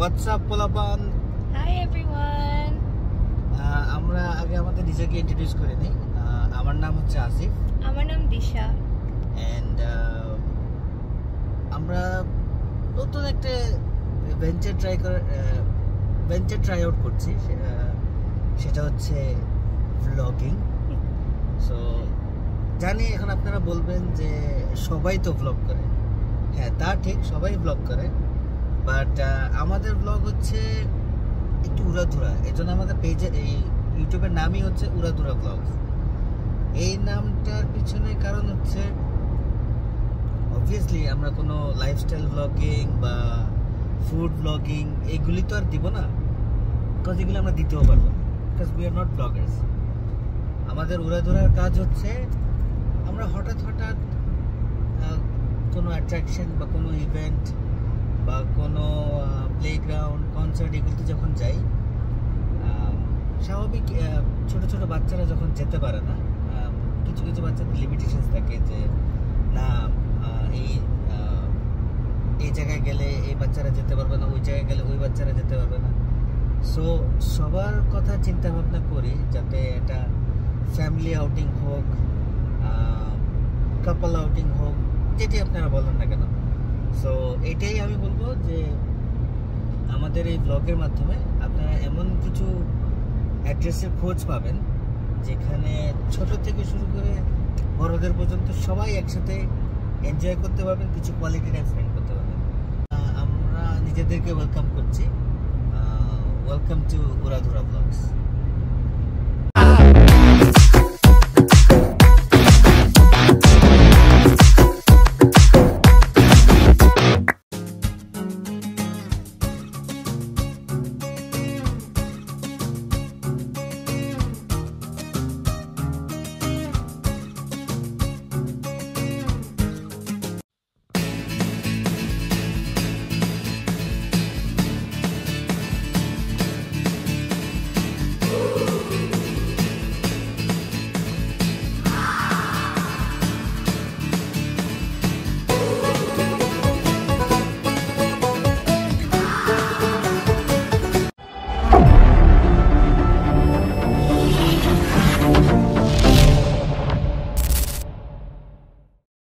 WhatsApp পোলাপান। Hi everyone. আমরা আগে আমাদের নিজেকে ইন্ট্রোডিউস করে নিই। আমার নাম হচ্ছে আসিফ। আমার নাম দিশা। অ্যান্ড আমরা নতুন একটা ভেঞ্চার ট্রাই আউট করছি, সেটা হচ্ছে ভ্লগিং। সো জানি এখন আপনারা বলবেন যে সবাই তো ভ্লগ করে। হ্যাঁ, তা ঠিক, সবাই ভ্লগ করে, বাট আমাদের ভ্লগ হচ্ছে একটু উড়াধুরা। এই জন্য আমাদের পেজে, এই ইউটিউবের নামই হচ্ছে উড়াধুরা ভ্লগস। এই নামটার পিছনে কারণ হচ্ছে অবভিয়াসলি আমরা কোনো লাইফস্টাইল ভ্লগিং বা ফুড ভ্লগিং এগুলি তো আর দিব না, বিকজ এগুলো আমরা দিতেও পারবো না, because we are not Bloggers. আমাদের উড়াধুরার কাজ হচ্ছে আমরা হঠাৎ কোনো অ্যাট্রাকশন বা কোনো ইভেন্ট বা কোনো প্লেগ্রাউন্ড, কনসার্ট এগুলিতে যখন যাই, স্বাভাবিক ছোট ছোট বাচ্চারা যখন যেতে পারে না, কিছু কিছু বাচ্চাদের লিমিটেশনস থাকে যে না এই জায়গায় গেলে এই বাচ্চারা যেতে পারবে না, ওই জায়গায় গেলে ওই বাচ্চারা যেতে পারবে না। সো সবার কথা চিন্তা ভাবনা করি যাতে এটা ফ্যামিলি আউটিং হোক, কাপল আউটিং হোক, যেটি আপনারা বলেন না কেন। সো এটাই আমি বলবো যে আমাদের এই ব্লগের মাধ্যমে আপনারা এমন কিছু অ্যাড্রেসের খোঁজ পাবেন যেখানে ছোট থেকে শুরু করে বড়দের পর্যন্ত সবাই একসাথে এনজয় করতে পারবেন, কিছু কোয়ালিটি টাইম স্পেন্ড করতে পারবেন। আমরা নিজেদেরকে ওয়েলকাম করছি। Welcome to Uradhura blogs.